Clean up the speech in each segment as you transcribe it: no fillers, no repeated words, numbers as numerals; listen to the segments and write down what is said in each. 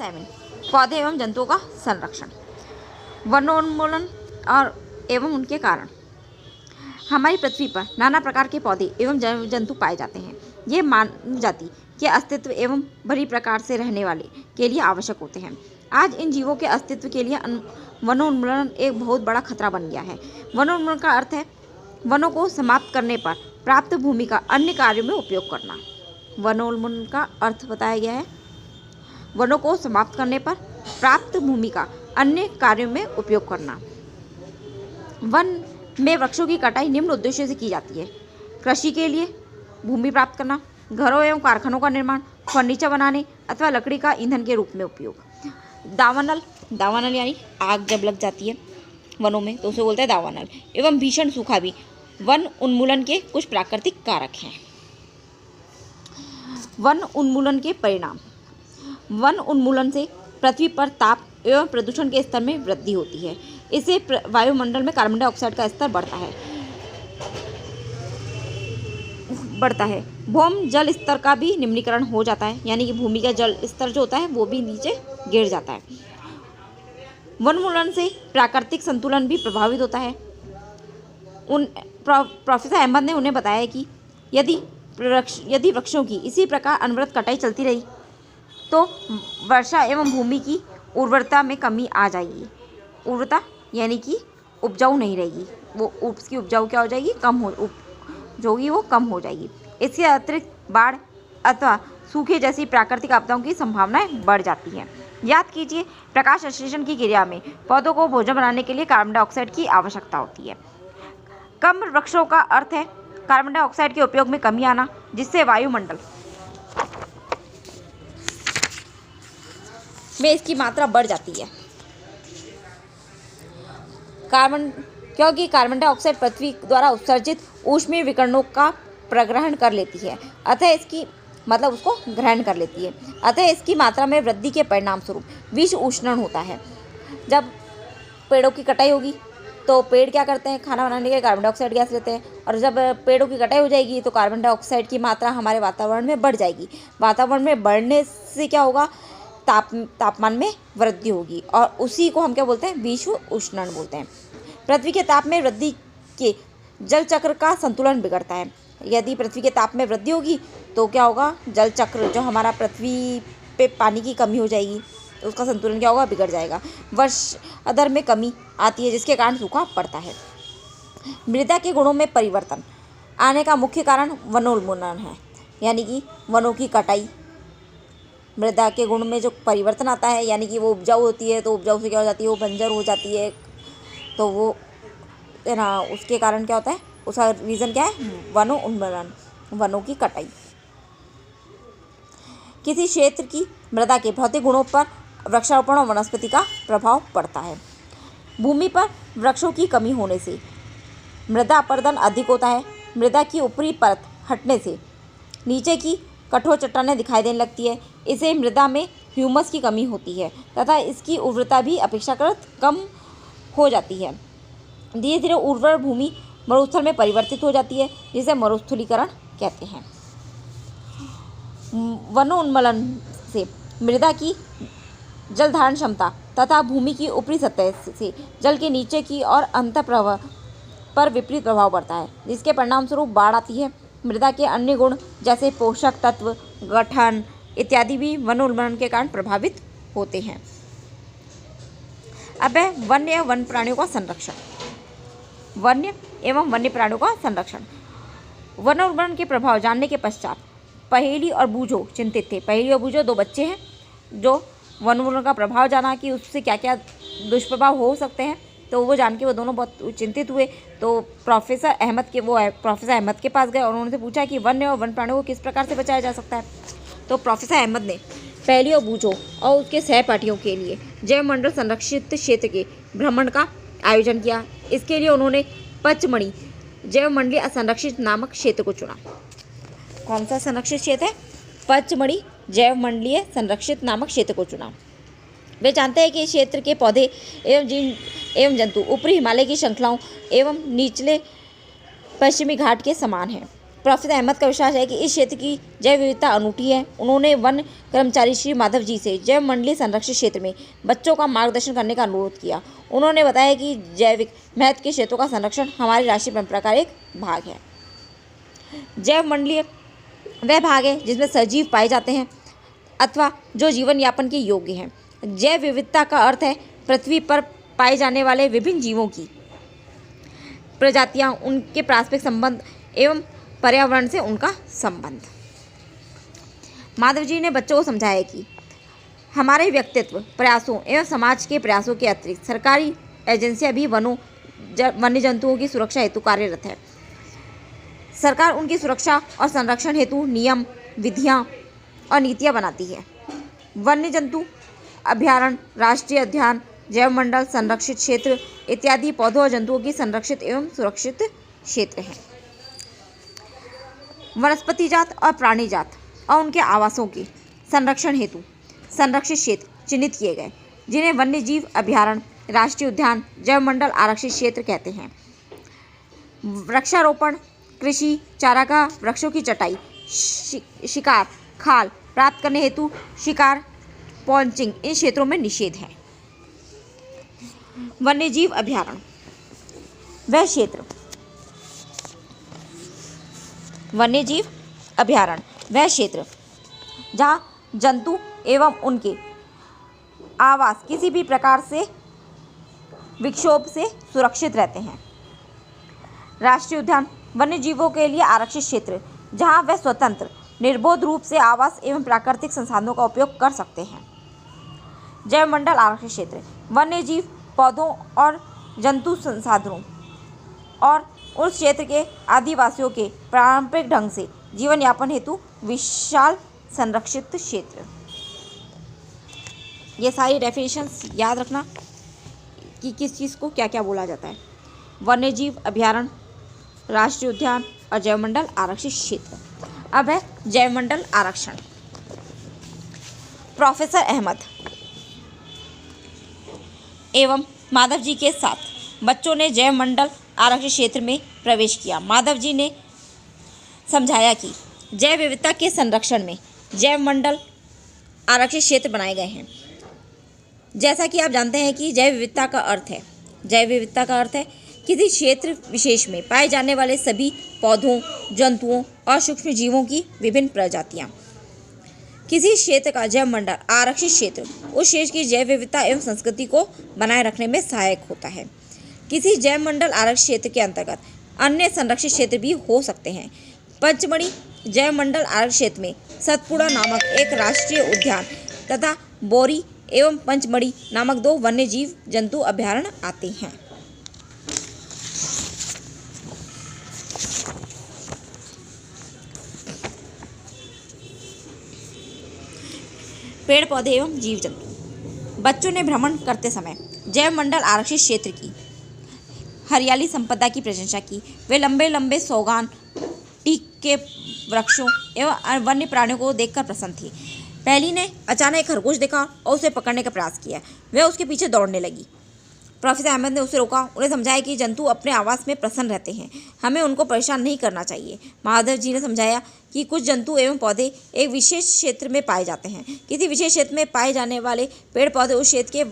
7 पौधे एवं जंतुओं का संरक्षण। वनोन्मूलन और एवं उनके कारण। हमारी पृथ्वी पर नाना प्रकार के पौधे एवं जंतु पाए जाते हैं। ये मानव जाति के अस्तित्व एवं भली प्रकार से रहने वाले के लिए आवश्यक होते हैं। आज इन जीवों के अस्तित्व के लिए वनोन्मूलन एक बहुत बड़ा खतरा बन गया है। वनोन्मूलन का अर्थ है वनों को समाप्त करने पर प्राप्त भूमि का अन्य कार्यों में उपयोग करना। वनोन्मूलन का अर्थ बताया गया है वनों को समाप्त करने पर प्राप्त भूमि का अन्य कार्यों में उपयोग करना। वन में वृक्षों की कटाई निम्न उद्देश्यों से की जाती है: कृषि के लिए भूमि प्राप्त करना, घरों एवं कारखानों का निर्माण, फर्नीचर बनाने अथवा लकड़ी का ईंधन के रूप में उपयोग। दावानल यानी आग जब लग जाती है वनों में तो उसे बोलते हैं दावानल। एवं भीषण सूखा भी वन उन्मूलन के कुछ प्राकृतिक कारक हैं। वन उन्मूलन के परिणाम। वन उन्मूलन से पृथ्वी पर ताप एवं प्रदूषण के स्तर में वृद्धि होती है। इससे वायुमंडल में कार्बन डाइऑक्साइड का स्तर बढ़ता है। भूमि जल स्तर का भी निम्नीकरण हो जाता है, यानी कि भूमि का जल स्तर जो होता है वो भी नीचे गिर जाता है। वनोन्मूलन से प्राकृतिक संतुलन भी प्रभावित होता है। प्रोफेसर अहमद ने उन्हें बताया कि यदि वृक्षों की इसी प्रकार अनवरत कटाई चलती रही तो वर्षा एवं भूमि की उर्वरता में कमी आ जाएगी। उर्वरता यानी कि उपजाऊ नहीं रहेगी, वो उसकी उपजाऊ क्या हो जाएगी, कम हो जाएगी। इसके अतिरिक्त बाढ़ अथवा सूखे जैसी प्राकृतिक आपदाओं की संभावनाएं बढ़ जाती हैं। याद कीजिए, प्रकाश संश्लेषण की क्रिया में पौधों को भोजन बनाने के लिए कार्बन डाइऑक्साइड की आवश्यकता होती है। कम वृक्षों का अर्थ है कार्बन डाइऑक्साइड के उपयोग में कमी आना, जिससे वायुमंडल में इसकी मात्रा बढ़ जाती है। क्योंकि कार्बन डाइऑक्साइड पृथ्वी द्वारा उत्सर्जित ऊष्मीय विकिरणों का प्रग्रहण कर लेती है, उसको ग्रहण कर लेती है। अतः इसकी मात्रा में वृद्धि के परिणाम स्वरूप विश्व उष्णन होता है। जब पेड़ों की कटाई होगी तो पेड़ क्या करते हैं, खाना बनाने के लिए कार्बन डाइऑक्साइड गैस लेते हैं, और जब पेड़ों की कटाई हो जाएगी तो कार्बन डाइऑक्साइड की मात्रा हमारे वातावरण में बढ़ जाएगी। वातावरण में बढ़ने से क्या होगा, तापमान में वृद्धि होगी, और उसी को हम क्या बोलते हैं, विश्व उष्णन बोलते हैं। पृथ्वी के ताप में वृद्धि के जल चक्र का संतुलन बिगड़ता है। यदि पृथ्वी के ताप में वृद्धि होगी तो क्या होगा, जल चक्र जो हमारा पृथ्वी पे पानी की कमी हो जाएगी, तो उसका संतुलन क्या होगा, बिगड़ जाएगा। वर्षा दर में कमी आती है, जिसके कारण सूखा पड़ता है। मृदा के गुणों में परिवर्तन आने का मुख्य कारण वनोन्मूलन है, यानी कि वनों की कटाई। मृदा के गुण में जो परिवर्तन आता है, यानी कि वो उपजाऊ होती है तो उपजाऊ से क्या हो जाती है, वो बंजर हो जाती है, तो वो है ना, उसके कारण क्या होता है, उसका रीज़न क्या है, वनोन्मूलन, वनों की कटाई। किसी क्षेत्र की मृदा के भौतिक गुणों पर वृक्षारोपण और वनस्पति का प्रभाव पड़ता है। भूमि पर वृक्षों की कमी होने से मृदा अपरदन अधिक होता है। मृदा की ऊपरी परत हटने से नीचे की कठोर चट्टानें दिखाई देने लगती है। इससे मृदा में ह्यूमस की कमी होती है तथा इसकी उर्वरता भी अपेक्षाकृत कम हो जाती है। धीरे धीरे उर्वर भूमि मरुस्थल में परिवर्तित हो जाती है, जिसे मरुस्थलीकरण कहते हैं। वनोन्मूलन से मृदा की जल धारण क्षमता तथा भूमि की ऊपरी सतह से जल के नीचे की और अंतःप्रवाह पर विपरीत प्रभाव पड़ता है, जिसके परिणाम स्वरूप बाढ़ आती है। मृदा के अन्य गुण जैसे पोषक तत्व, गठन इत्यादि भी वनोन्मूलन के कारण प्रभावित होते हैं। अब है वन्य एवं वन्य प्राणियों का संरक्षण। वन्य एवं वन्य प्राणियों का संरक्षण। वनोन्मूलन के प्रभाव जानने के पश्चात पहेली और बूझो चिंतित थे। पहेली और बूझो दो बच्चे हैं जो वनोन्मूलन का प्रभाव जाना कि उससे क्या क्या दुष्प्रभाव हो सकते हैं, तो वो जान के वो दोनों बहुत चिंतित हुए। तो प्रोफेसर अहमद के पास गए और उन्होंने पूछा कि वन्य और वन्य प्राणियों को किस प्रकार से बचाया जा सकता है। तो प्रोफेसर अहमद ने पहेली और बूझो और उसके सहपाठियों के लिए जैवमंडल संरक्षित क्षेत्र के भ्रमण का आयोजन किया। इसके लिए उन्होंने पचमढ़ी जैवमंडलीय संरक्षित नामक क्षेत्र को चुना। कौन सा संरक्षित क्षेत्र है? पचमढ़ी जैवमंडलीय संरक्षित नामक क्षेत्र को चुना। वे जानते हैं कि इस क्षेत्र के पौधे एवं जीव एवं जंतु ऊपरी हिमालय की श्रृंखलाओं एवं निचले पश्चिमी घाट के समान हैं। प्रोफेसर अहमद का विश्वास है कि इस क्षेत्र की जैव विविधता अनूठी है। उन्होंने वन कर्मचारी श्री माधव जी से जैव मंडलीय संरक्षित क्षेत्र में बच्चों का मार्गदर्शन करने का अनुरोध किया। उन्होंने बताया कि जैविक महत्व के क्षेत्रों का संरक्षण हमारी राष्ट्रीय परंपरा का एक भाग है। जैव मंडलीय वह भाग है जिसमें सजीव पाए जाते हैं अथवा जो जीवन यापन के योग्य हैं। जैव विविधता का अर्थ है पृथ्वी पर पाए जाने वाले विभिन्न जीवों की प्रजातियां, उनके पारस्परिक संबंध एवं पर्यावरण से उनका संबंध। माधव जी ने बच्चों को समझाया कि हमारे व्यक्तित्व प्रयासों एवं समाज के प्रयासों के अतिरिक्त सरकारी एजेंसियां भी वन्य जंतुओं की सुरक्षा हेतु कार्यरत है। सरकार उनकी सुरक्षा और संरक्षण हेतु नियम, विधियां और नीतियां बनाती है। वन्य जंतु अभयारण्य, राष्ट्रीय उद्यान, जैव मंडल, संरक्षित क्षेत्र इत्यादि पौधों और जंतुओं की संरक्षित एवं सुरक्षित क्षेत्र हैं। वनस्पति जात और प्राणी जात और उनके आवासों के संरक्षण हेतु संरक्षित क्षेत्र चिन्हित किए गए, जिन्हें वन्य जीव अभयारण्य, राष्ट्रीय उद्यान, जैव मंडल आरक्षित क्षेत्र कहते हैं। वृक्षारोपण, कृषि, चारागाह, वृक्षों की चटाई, शिकार, खाल प्राप्त करने हेतु शिकार, पॉन्चिंग इन क्षेत्रों में निषेध है। वन्य जीव अभयारण्य वह क्षेत्र वन्यजीव अभयारण्य वह क्षेत्र जहाँ जंतु एवं उनके आवास किसी भी प्रकार से विक्षोभ से सुरक्षित रहते हैं। राष्ट्रीय उद्यान वन्य जीवों के लिए आरक्षित क्षेत्र जहाँ वह स्वतंत्र निर्बोध रूप से आवास एवं प्राकृतिक संसाधनों का उपयोग कर सकते हैं। जैव मंडल आरक्षित क्षेत्र वन्य जीव, पौधों और जंतु संसाधनों और उस क्षेत्र के आदिवासियों के पारंपरिक ढंग से जीवन यापन हेतु विशाल संरक्षित क्षेत्र। ये सारी डेफिनेशंस याद रखना कि किस चीज़ को क्या क्या बोला जाता है। वन्यजीव अभयारण्य, राष्ट्रीय उद्यान और जैव मंडल आरक्षित क्षेत्र। अब है जैव मंडल आरक्षण। प्रोफेसर अहमद एवं माधव जी के साथ बच्चों ने जैव मंडल आरक्षित क्षेत्र में प्रवेश किया। माधव जी ने समझाया कि जैव विविधता के संरक्षण में जैव मंडल आरक्षित क्षेत्र बनाए गए हैं। जैसा कि आप जानते हैं कि जैव विविधता का अर्थ है किसी क्षेत्र विशेष में पाए जाने वाले सभी पौधों, जंतुओं और सूक्ष्म जीवों की विभिन्न प्रजातियां। किसी क्षेत्र का जैव मंडल आरक्षित क्षेत्र उस क्षेत्र की जैव विविधता एवं संस्कृति को बनाए रखने में सहायक होता है। किसी जैव मंडल आरक्षित क्षेत्र के अंतर्गत अन्य संरक्षित क्षेत्र भी हो सकते हैं। पंचमढ़ी जैव मंडल आरक्षित क्षेत्र में सतपुड़ा नामक एक राष्ट्रीय उद्यान तथा बोरी एवं पंचमढ़ी नामक 2 वन्य जीव जंतु अभयारण्य आते हैं। पेड़ पौधे एवं जीव जंतु। बच्चों ने भ्रमण करते समय जैव मंडल आरक्षित क्षेत्र की हरियाली संपदा की प्रशंसा की। वे लंबे लंबे सौगान, टीक के वृक्षों एवं वन्य प्राणियों को देखकर प्रसन्न थी। पहली ने अचानक एक खरगोश देखा और उसे पकड़ने का प्रयास किया। वह उसके पीछे दौड़ने लगी। प्रोफेसर अहमद ने उसे रोका, उन्हें समझाया कि जंतु अपने आवास में प्रसन्न रहते हैं, हमें उनको परेशान नहीं करना चाहिए। माधव जी ने समझाया कि कुछ जंतु एवं पौधे एक विशेष क्षेत्र में पाए जाते हैं। किसी विशेष क्षेत्र में पाए जाने वाले पेड़ पौधे उस क्षेत्र के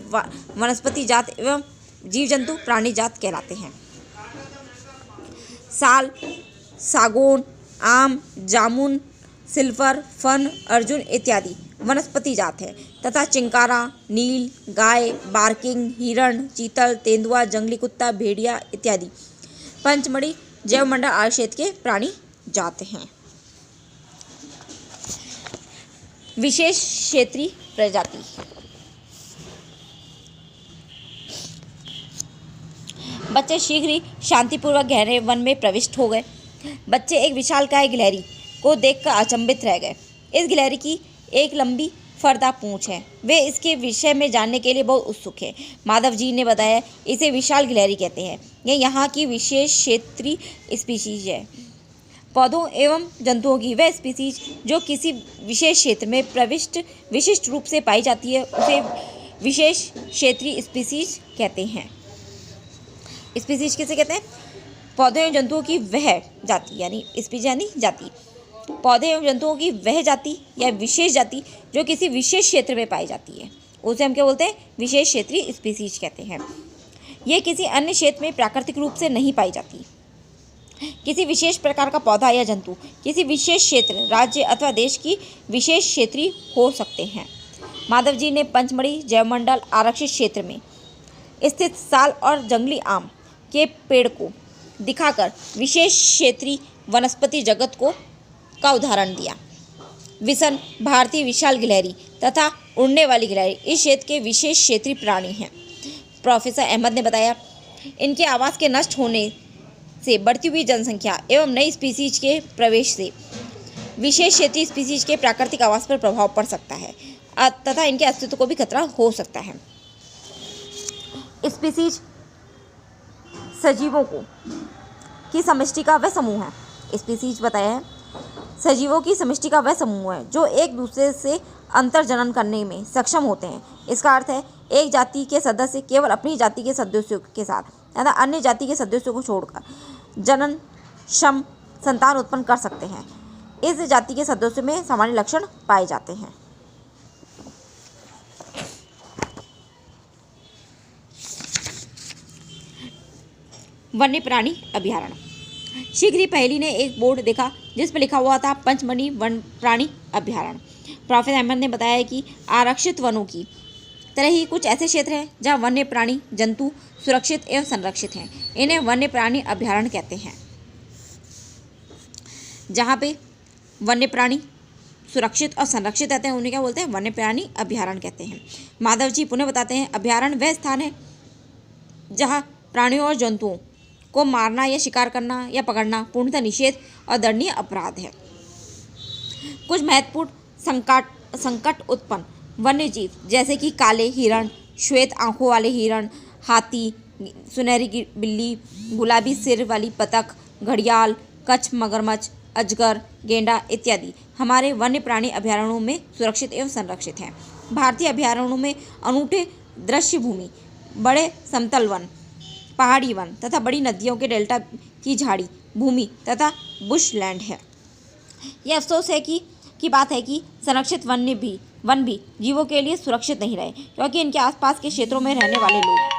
वनस्पति जात एवं जीव जंतु प्राणी जात कहलाते हैं। साल, सागौन, आम, जामुन, सिल्वर, फन, अर्जुन इत्यादि वनस्पति जात है तथा चिंकारा, नील, गाय, बार्किंग, हिरण, चीतल, तेंदुआ, जंगली कुत्ता, भेड़िया इत्यादि पंचमढ़ी जैव मंडल आरक्षित क्षेत्र के प्राणी जात हैं। विशेष क्षेत्रीय प्रजाति। बच्चे शीघ्र ही शांतिपूर्वक गहरे वन में प्रविष्ट हो गए। बच्चे एक विशालकाय गिलहरी को देखकर अचंभित रह गए। इस गिलहरी की एक लंबी फरदा पूंछ है। वे इसके विषय में जानने के लिए बहुत उत्सुक हैं। माधव जी ने बताया इसे विशाल गिलहरी कहते हैं। यह यहाँ की विशेष क्षेत्रीय स्पीशीज है। पौधों एवं जंतुओं की वह स्पीसीज जो किसी विशेष क्षेत्र में विशिष्ट रूप से पाई जाती है उसे विशेष क्षेत्रीय स्पीसीज कहते हैं। स्पीसीज किसे कहते हैं? पौधों एवं जंतुओं की वह जाति यानी स्पीशीज यानी जाति, पौधे एवं जंतुओं की वह जाति या विशेष जाति जो किसी विशेष क्षेत्र में पाई जाती है उसे हम क्या बोलते हैं, विशेष क्षेत्रीय स्पीशीज कहते हैं। यह किसी अन्य क्षेत्र में प्राकृतिक रूप से नहीं पाई जाती। किसी विशेष प्रकार का पौधा या जंतु किसी विशेष क्षेत्र, राज्य अथवा देश की विशेष क्षेत्रीय हो सकते हैं। माधव जी ने पंचमढ़ी जैवमंडल आरक्षित क्षेत्र में स्थित साल और जंगली आम के पेड़ को दिखाकर विशेष क्षेत्रीय वनस्पति जगत का उदाहरण दिया। विसन, भारतीय विशाल गिलहरी तथा उड़ने वाली गिलहरी इस क्षेत्र के विशेष क्षेत्रीय प्राणी हैं। प्रोफेसर अहमद ने बताया, इनके आवास के नष्ट होने से बढ़ती हुई जनसंख्या एवं नई स्पीसीज के प्रवेश से विशेष क्षेत्रीय स्पीसीज के प्राकृतिक आवास पर प्रभाव पड़ सकता है तथा इनके अस्तित्व को भी खतरा हो सकता है। स्पीसीज सजीवों की समष्टि का वह समूह है। स्पीसीज बताया है, सजीवों की समष्टि का वह समूह है जो एक दूसरे से अंतर्जनन करने में सक्षम होते हैं। इसका अर्थ है एक जाति के सदस्य केवल अपनी जाति के सदस्यों के साथ तथा अन्य जाति के सदस्यों को छोड़कर जननक्षम संतान उत्पन्न कर सकते हैं। इस जाति के सदस्यों में सामान्य लक्षण पाए जाते हैं। वन्य प्राणी अभयारण्य। शीघ्र ही पहली ने एक बोर्ड देखा जिस पर लिखा हुआ था पंचमढ़ी वन्य प्राणी अभयारण्य। प्रोफेसर अहमद ने बताया कि आरक्षित वनों की तरह ही कुछ ऐसे क्षेत्र हैं जहां वन्य प्राणी जंतु सुरक्षित एवं संरक्षित हैं। इन्हें वन्य प्राणी अभयारण्य कहते हैं। जहां पे वन्य प्राणी सुरक्षित और संरक्षित रहते हैं उन्हें क्या बोलते हैं, वन्य प्राणी अभयारण्य कहते हैं। माधव जी पुनः बताते हैं, अभयारण्य वह स्थान है जहाँ प्राणियों और जंतुओं को मारना या शिकार करना या पकड़ना पूर्णतः निषेध और दंडनीय अपराध है। कुछ महत्वपूर्ण संकट उत्पन्न वन्य जीव जैसे कि काले हिरण, श्वेत आंखों वाले हिरण, हाथी, सुनहरी बिल्ली, गुलाबी सिर वाली बतख, घड़ियाल, कच्छ, मगरमच्छ, अजगर, गेंडा इत्यादि हमारे वन्य प्राणी अभयारण्यों में सुरक्षित एवं संरक्षित हैं। भारतीय अभयारण्यों में अनूठे दृश्य भूमि, बड़े समतल वन, पहाड़ी वन तथा बड़ी नदियों के डेल्टा की झाड़ी भूमि तथा बुशलैंड है। यह अफसोस है की बात है कि संरक्षित वन भी जीवों के लिए सुरक्षित नहीं रहे क्योंकि इनके आसपास के क्षेत्रों में रहने वाले लोग